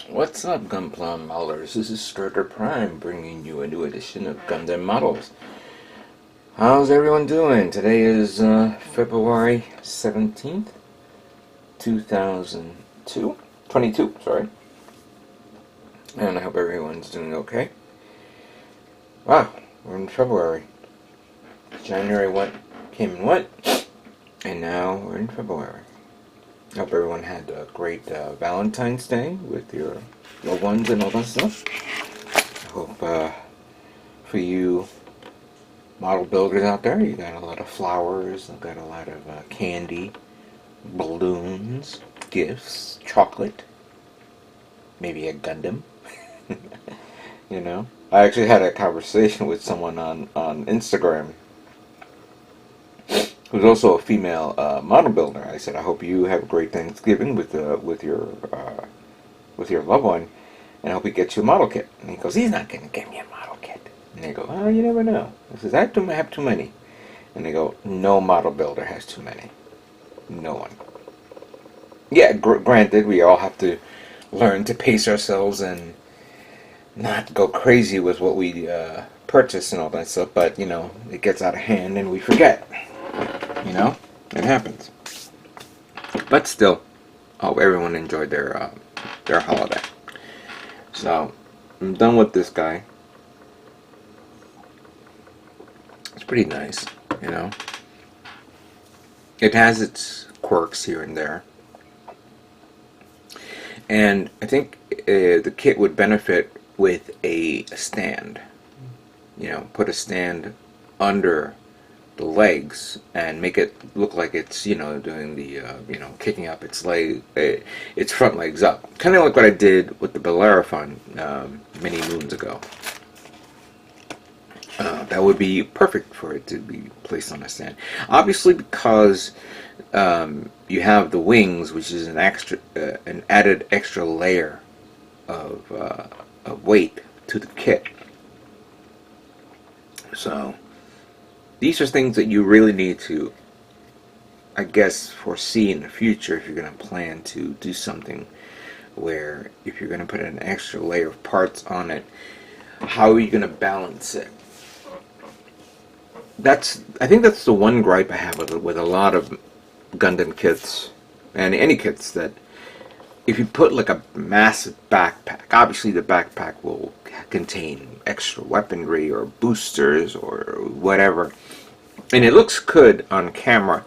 What's up, Gunpla Modelers? This is Starter Prime bringing you a new edition of Gundam Models. How's everyone doing? Today is February 17th, 2022, sorry. And I hope everyone's doing okay. Wow, we're in February. January came and went, and now we're in February. I hope everyone had a great Valentine's Day with your loved ones and all that stuff. I hope for you model builders out there, you got a lot of flowers, you got a lot of candy, balloons, gifts, chocolate, maybe a Gundam. You know, I actually had a conversation with someone on Instagram who's also a female model builder. I said, I hope you have a great Thanksgiving with your loved one, and I hope he gets you a model kit. And he goes, he's not going to get me a model kit. And they go, oh, you never know. I says, I have too many. And they go, no model builder has too many. No one. Yeah, granted, we all have to learn to pace ourselves and not go crazy with what we purchase and all that stuff. But, you know, it gets out of hand and we forget. You know, it happens. But still, I hope everyone enjoyed their holiday. So, I'm done with this guy. It's pretty nice, you know. It has its quirks here and there. And I think the kit would benefit with a stand. You know, put a stand under the legs and make it look like it's, you know, doing the kicking up its front legs up, kind of like what I did with the Bellerophon many moons ago. That would be perfect for it to be placed on a stand. Obviously, because you have the wings, which is an added extra layer of weight to the kit. So these are things that you really need to, I guess, foresee in the future if you're going to plan to do something where if you're going to put an extra layer of parts on it, how are you going to balance it? I think that's the one gripe I have with a lot of Gundam kits, and any kits, that if you put like a massive backpack, obviously the backpack will contain extra weaponry or boosters or whatever. And it looks good on camera.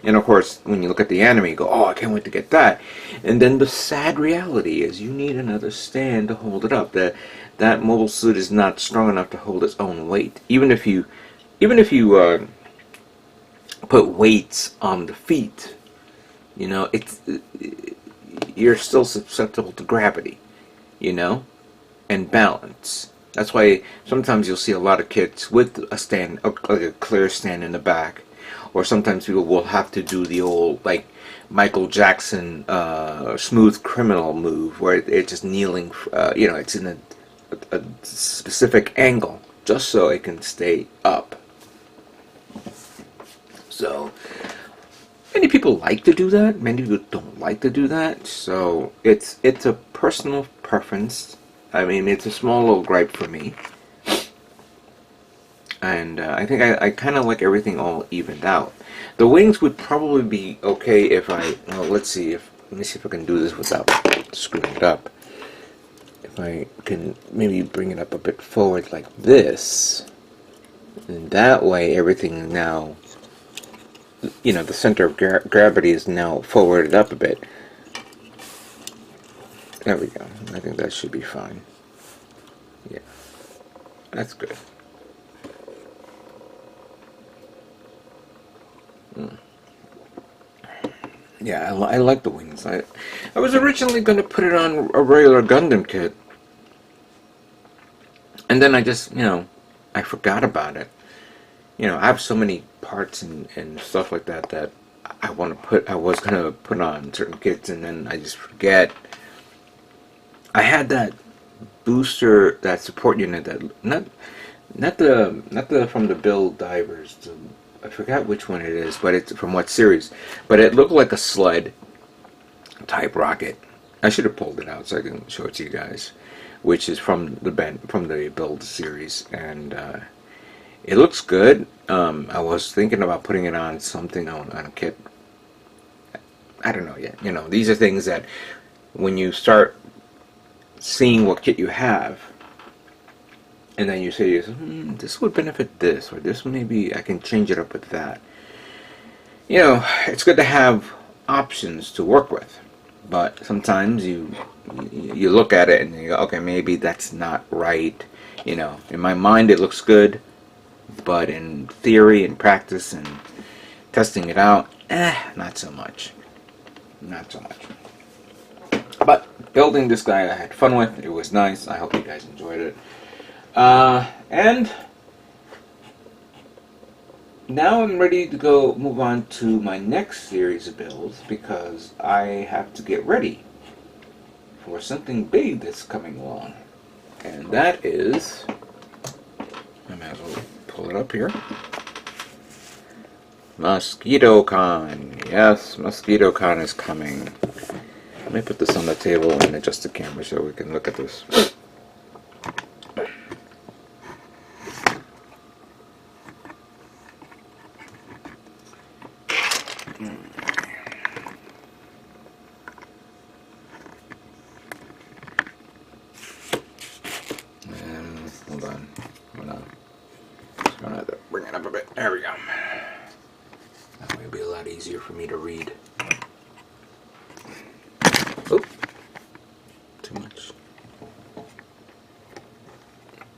And of course, when you look at the anime, you go, oh, I can't wait to get that. And then the sad reality is you need another stand to hold it up. That mobile suit is not strong enough to hold its own weight. Even if you put weights on the feet, you know, you're still susceptible to gravity, you know, and balance. That's why sometimes you'll see a lot of kits with a stand, like a clear stand in the back, or sometimes people will have to do the old, like, Michael Jackson smooth criminal move, where it's just kneeling, you know, it's in a specific angle, just so it can stay up. So many people like to do that, many people don't like to do that, so it's a personal preference. I mean, it's a small little gripe for me. And I think I kind of like everything all evened out. The wings would probably be okay if let me see if I can do this without screwing it up. If I can maybe bring it up a bit forward like this. And that way everything now, you know, the center of gravity is now forwarded up a bit. There we go. I think that should be fine. Yeah, that's good. Yeah, I like the wings. I was originally going to put it on a regular Gundam kit, and then I just, you know, I forgot about it. You know, I have so many parts and stuff like that I was going to put on certain kits, and then I just forget. I had that booster, that support unit, that not the from the Bill Divers. I forgot which one it is, but it's from what series. But it looked like a sled type rocket, I should have pulled it out so I can show it to you guys, which is from the build series, and it looks good. I was thinking about putting it on something on a kit. I don't know yet. You know, these are things that when you start seeing what kit you have, and then you say to yourself, this would benefit this, or this maybe I can change it up with that. You know, it's good to have options to work with, but sometimes you look at it and you go, okay, maybe that's not right. You know, in my mind it looks good, but in theory and practice and testing it out, not so much. Not so much. But building this guy I had fun with. It was nice. I hope you guys enjoyed it. And now I'm ready to move on to my next series of builds, because I have to get ready for something big that's coming along. And that is, I might as well pull it up here, Mosquitocon. Yes, Mosquitocon is coming. Let me put this on the table and adjust the camera so we can look at this. Hold on. I'm gonna have to bring it up a bit. There we go. That way it'll be a lot easier for me to read. Oop. Too much.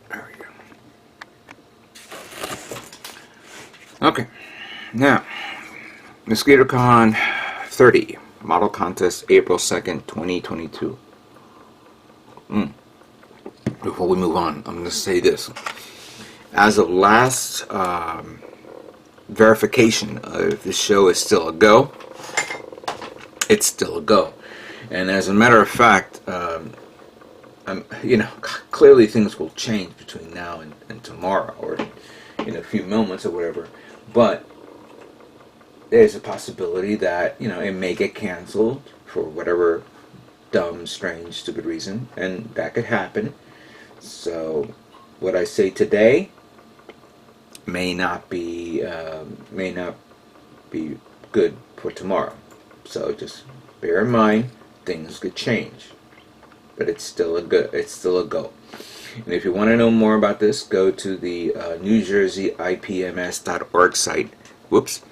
There we go. Okay. Now, Mosquitocon 30. Model contest April 2nd, 2022. Before we move on, I'm going to say this. As of last verification, if this show is still a go, it's still a go. And as a matter of fact, you know, clearly things will change between now and tomorrow, or in a few moments or whatever. But there's a possibility that, you know, it may get canceled for whatever dumb, strange, stupid reason, and that could happen. So what I say today may not be good for tomorrow. So just bear in mind, things could change, but it's still a go. And if you want to know more about this, go to the New Jersey IPMS.org site. Whoops.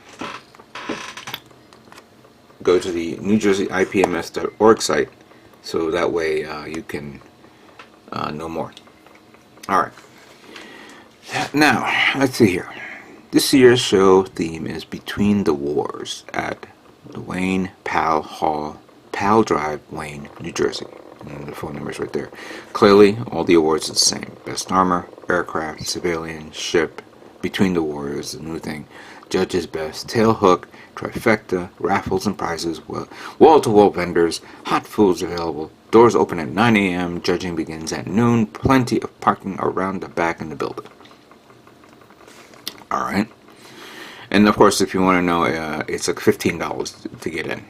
Go to the New Jersey IPMS.org site, so that way you can know more. Alright. Now, let's see here. This year's show theme is Between the Wars at the Wayne Powell Hall, Powell Drive, Wayne, New Jersey. And the phone number is right there. Clearly, all the awards are the same. Best armor, aircraft, civilian, ship, Between the Wars, the new thing. Judges Best, Tailhook, Trifecta, raffles and prizes, wall-to-wall vendors, hot foods available. Doors open at 9 a.m. Judging begins at noon. Plenty of parking around the back in the building. Alright. And of course, if you want to know, it's like $15 to get in.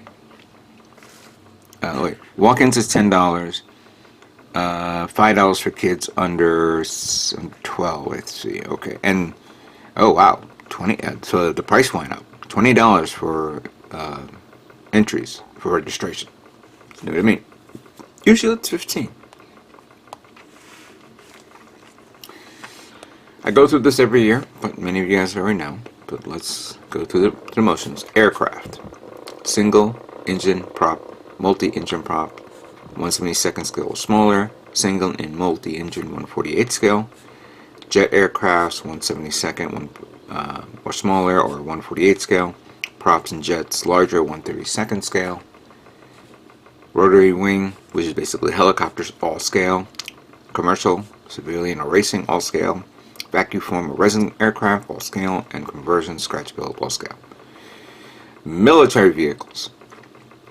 Walk-ins is $10. $5 for kids under 12. Let's see. Okay. And, oh wow, 20. So the price went up. $20 for entries for registration. You know what I mean? Usually it's $15. I go through this every year, but many of you guys already know. But let's go through the motions. Aircraft. Single engine prop, multi-engine prop, 1/72 scale or smaller. Single and multi-engine 1/48 scale. Jet aircrafts 1/72 or smaller, or 1/48 scale. Props and jets larger, 1/32 scale. Rotary wing, which is basically helicopters, all scale. Commercial, civilian, or racing, all scale. Vacuum form or resin aircraft, all scale. And conversion, scratch build, all scale. Military vehicles.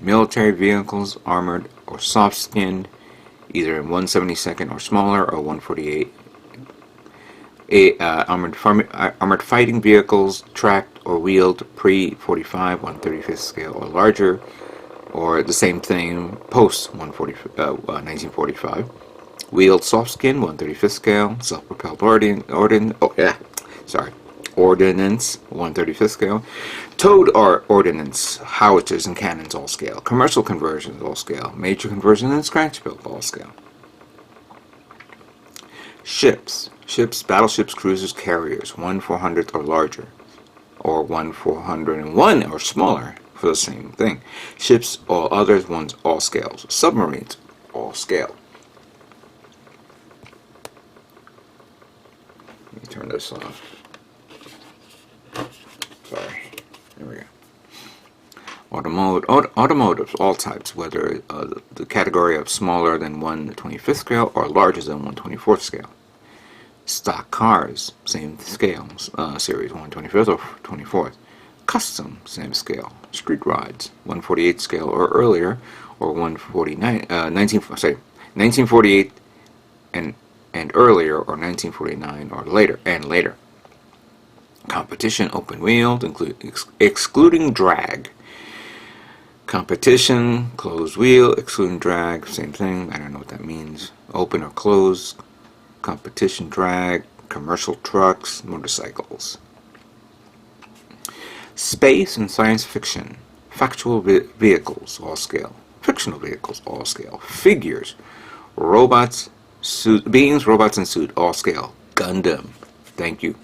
Military vehicles, armored or soft skinned, either in 1/72 or smaller, or 1/48. Armored fighting vehicles, tracked or wheeled, pre-45, 1/35 scale or larger. or the same thing post 1945. Wheeled soft skin, 135th scale. Self-propelled ordnance, 135th scale. Towed ordnance, howitzers and cannons, all scale. Commercial conversions, all scale. Major conversions and scratch build, all scale. Ships, battleships, cruisers, carriers, 1/400th or larger, or 1/401 or smaller for the same thing. Ships, all others, ones, all scales. Submarines, all scale. Let me turn this off. Sorry. There we go. Automotives, all types, whether the category of smaller than 1/25th scale or larger than 1/24th scale. Stock cars, same scale, series 1/25th or 24th. Custom, same scale. Street rides, 1/48th scale or earlier, or 1948 and earlier, or 1949 or later and later. Competition, open wheeled, excluding drag. Competition, closed wheel, excluding drag, same thing. I don't know what that means. Open or closed. Competition, drag, commercial trucks, motorcycles. Space and science fiction. Factual vehicles, all scale. Fictional vehicles, all scale. Figures, robots, beings, robots, and suit, all scale. Gundam, thank you,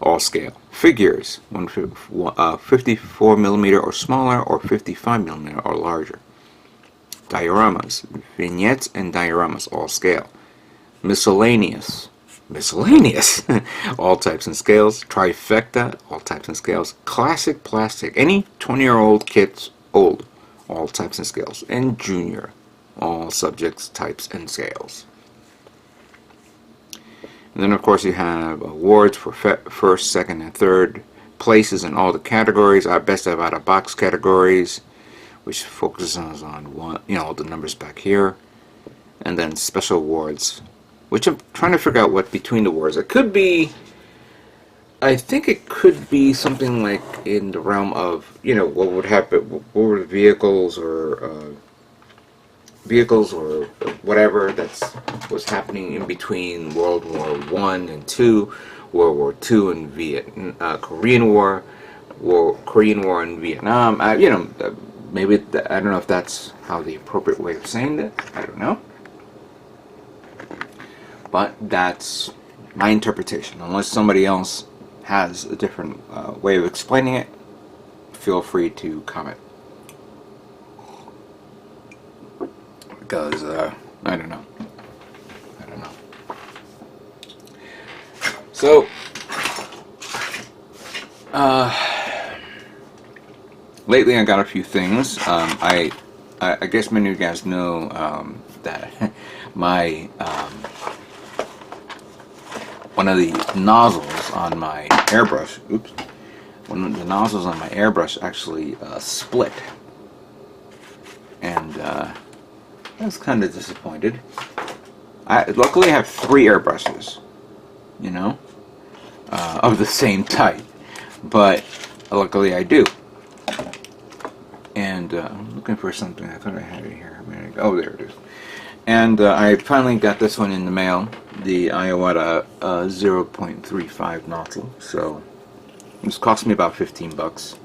all scale. Figures, 54mm or smaller, or 55mm or larger. Dioramas, vignettes and dioramas, all scale. Miscellaneous, all types and scales. Trifecta, all types and scales. Classic plastic, any 20-year-old kits old, all types and scales. And junior, all subjects, types, and scales. And then, of course, you have awards for first, second, and third places in all the categories. Our best out of box categories, which focuses on all the numbers back here, and then special awards, which I'm trying to figure out what between the words. It could be, I think it could be something like in the realm of, what would happen, what were vehicles or whatever was happening in between World War I and II, World War II and Korean War and Vietnam. Maybe I don't know if that's how the appropriate way of saying it. I don't know. But that's my interpretation. Unless somebody else has a different way of explaining it, feel free to comment. Because, I don't know. So, lately I got a few things. I guess many of you guys know that my one of the nozzles on my airbrush, actually split, and I was kind of disappointed. Luckily I have 3 airbrushes, of the same type, but luckily I do. And I'm looking for something. I thought I had it here. Oh, there it is. And I finally got this one in the mail, the Iowata 0.35 Nozzle. So this cost me about $15.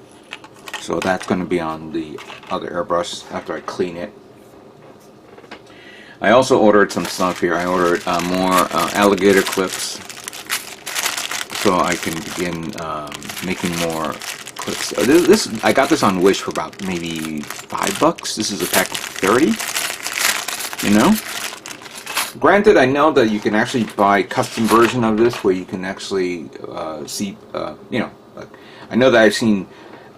So that's going to be on the other airbrush after I clean it. I also ordered some stuff here. I ordered more alligator clips, so I can begin making more clips. I got this on Wish for about maybe $5. This is a pack of 30. Granted, I know that you can actually buy a custom version of this where you can actually see, I know that I've seen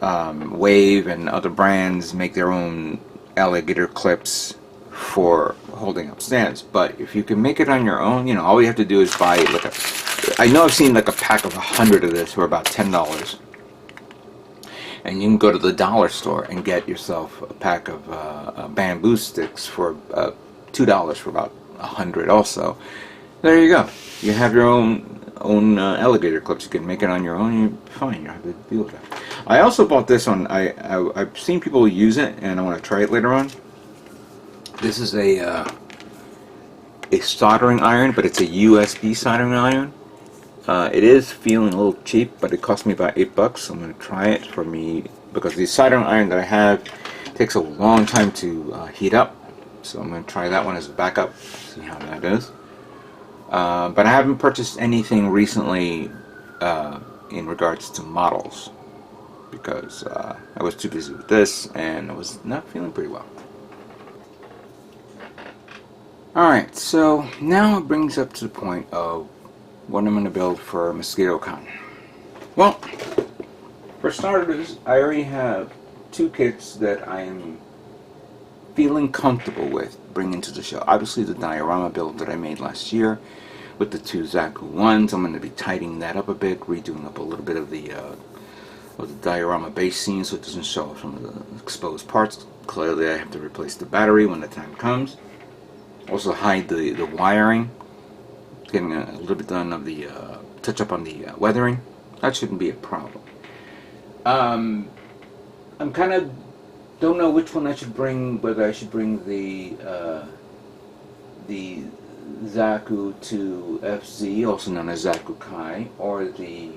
Wave and other brands make their own alligator clips for holding up stands, but if you can make it on your own, all you have to do is buy I know I've seen like a pack of 100 of this for about $10, and you can go to the dollar store and get yourself a pack of bamboo sticks for $2 for about 100 also. There you go. You have your own alligator clips. You can make it on your own, and you're fine. You don't have to deal with that. I also bought this one. I've seen people use it, and I want to try it later on. This is a soldering iron, but it's a USB soldering iron. It is feeling a little cheap, but it cost me about $8. So I'm going to try it for me because the soldering iron that I have takes a long time to heat up. So I'm going to try that one as a backup, see how that is. But I haven't purchased anything recently in regards to models because I was too busy with this and I was not feeling pretty well. Alright, so now it brings up to the point of what I'm going to build for Mosquitocon. Well, for starters, I already have 2 kits that I'm feeling comfortable with bringing to the show. Obviously the diorama build that I made last year with the 2 Zaku ones, I'm going to be tidying that up a bit, redoing up a little bit of the diorama base scene so it doesn't show some of the exposed parts. Clearly I have to replace the battery when the time comes. Also hide the wiring, getting a little bit done of the touch up on the weathering. That shouldn't be a problem. I'm kind of don't know which one I should bring, whether I should bring the Zaku to FZ, also known as Zaku Kai, or the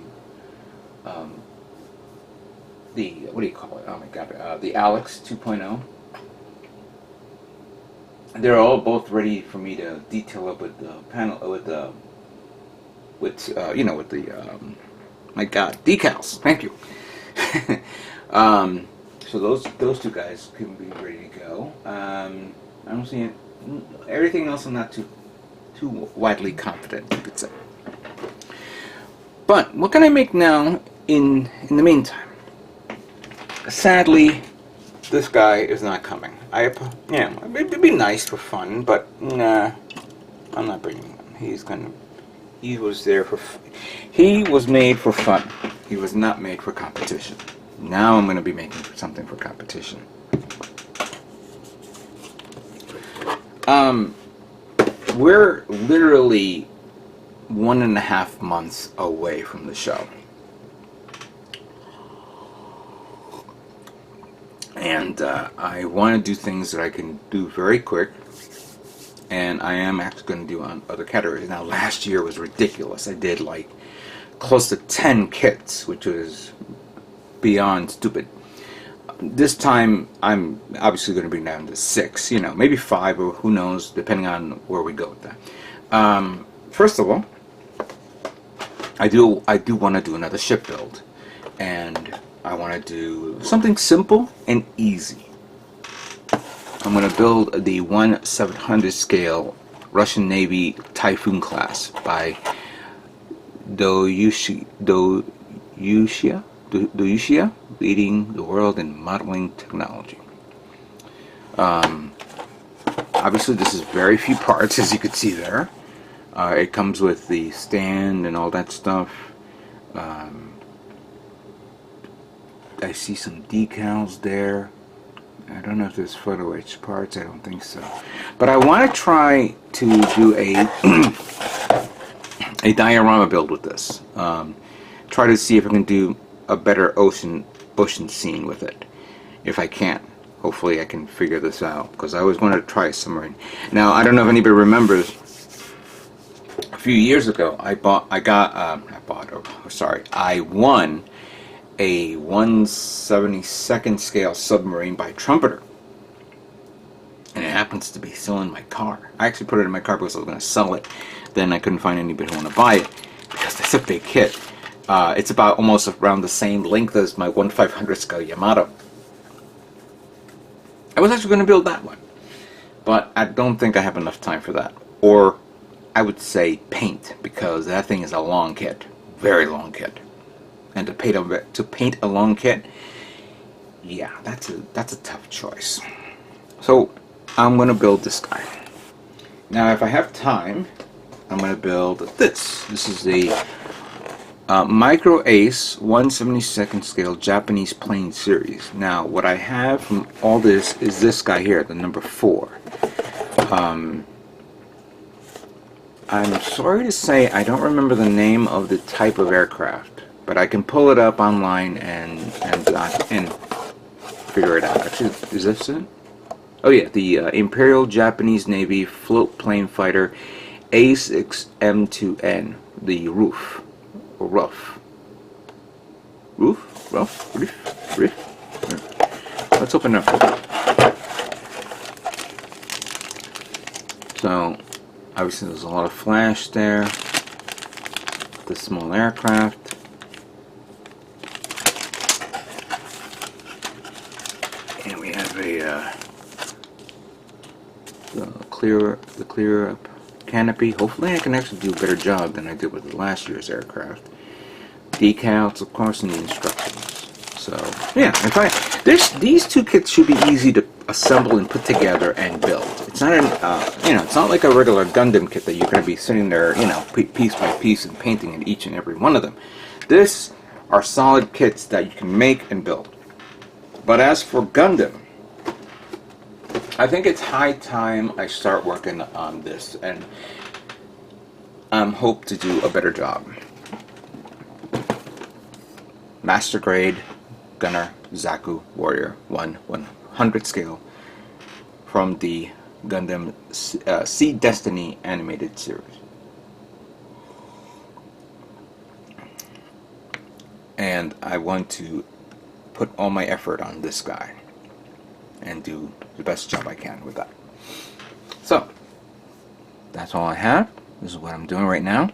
what do you call it? Oh my god, the Alex 2.0. They're all both ready for me to detail up with the panel, with the my god, decals. Thank you. So those 2 guys can be ready to go. I don't see it. Everything else I'm not too widely confident, you could say. But what can I make now in the meantime? Sadly, this guy is not coming. It'd be nice for fun, but nah, I'm not bringing him. He was made for fun. He was not made for competition. Now I'm going to be making something for competition. We're literally 1.5 months away from the show. And I want to do things that I can do very quick, and I am actually going to do on other categories. Now, last year was ridiculous. I did like close to 10 kits, which was beyond stupid. This time, I'm obviously going to bring down to 6, maybe 5, or who knows, depending on where we go with that. First of all, I do want to do another ship build, and I want to do something simple and easy. I'm going to build the 1/700 scale Russian Navy Typhoon class by Doyushia, leading the world in modeling technology. Obviously, this is very few parts, as you can see there. It comes with the stand and all that stuff. I see some decals there. I don't know if there's photo etched parts. I don't think so. But I want to try to do a diorama build with this. Try to see if I can do a better ocean scene with it. If I can, hopefully I can figure this out, because I always wanted to try a submarine. Now, I don't know if anybody remembers. A few years ago, I won a 1/72nd scale submarine by Trumpeter, and it happens to be still in my car. I actually put it in my car because I was going to sell it. Then I couldn't find anybody who wanted to buy it because that's a big kit. It's about almost around the same length as my 1/500 scale Yamato. I was actually going to build that one, but I don't think I have enough time for that. Or I would say paint, because that thing is a long kit, very long kit. And to paint a long kit, yeah, that's a tough choice. So I'm going to build this guy. Now, if I have time, I'm going to build this. This is the Micro Ace 1/72nd scale Japanese plane series. Now, what I have from all this is this guy here, the number 4. I'm sorry to say I don't remember the name of the type of aircraft. but I can pull it up online and figure it out. Actually, is this it? Oh yeah, the Imperial Japanese Navy Float Plane Fighter A6M2N, the roof, or rough. Roof? Rough? Reef? Let's open it up. So, obviously there's a lot of flash there. The small aircraft. And we have the clear up canopy. Hopefully I can actually do a better job than I did with the last year's aircraft. Decals, of course, and the instructions. So yeah, these two kits should be easy to assemble and put together and build. It's not it's not like a regular Gundam kit that you're going to be sitting there, piece by piece and painting in each and every one of them. This are solid kits that you can make and build. But as for Gundam, I think it's high time I start working on this, and hope to do a better job. Master Grade Gunner Zaku Warrior 1/100 scale from the Gundam Sea Destiny animated series. And I want to put all my effort on this guy and do the best job I can with that. So that's all I have. This is what I'm doing right now.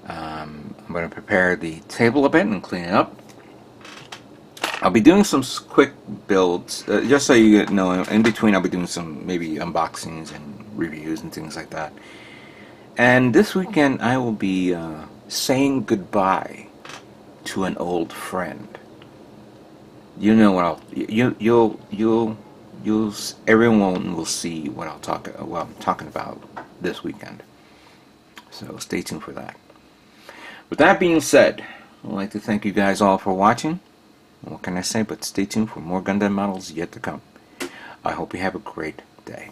I'm going to prepare the table a bit and clean it up. I'll be doing some quick builds, just so you know. In between, I'll be doing some maybe unboxings and reviews and things like that. And this weekend, I will be saying goodbye to an old friend. You know what everyone will see what I'm talking about this weekend. So stay tuned for that. With that being said, I'd like to thank you guys all for watching. What can I say but stay tuned for more Gundam models yet to come. I hope you have a great day.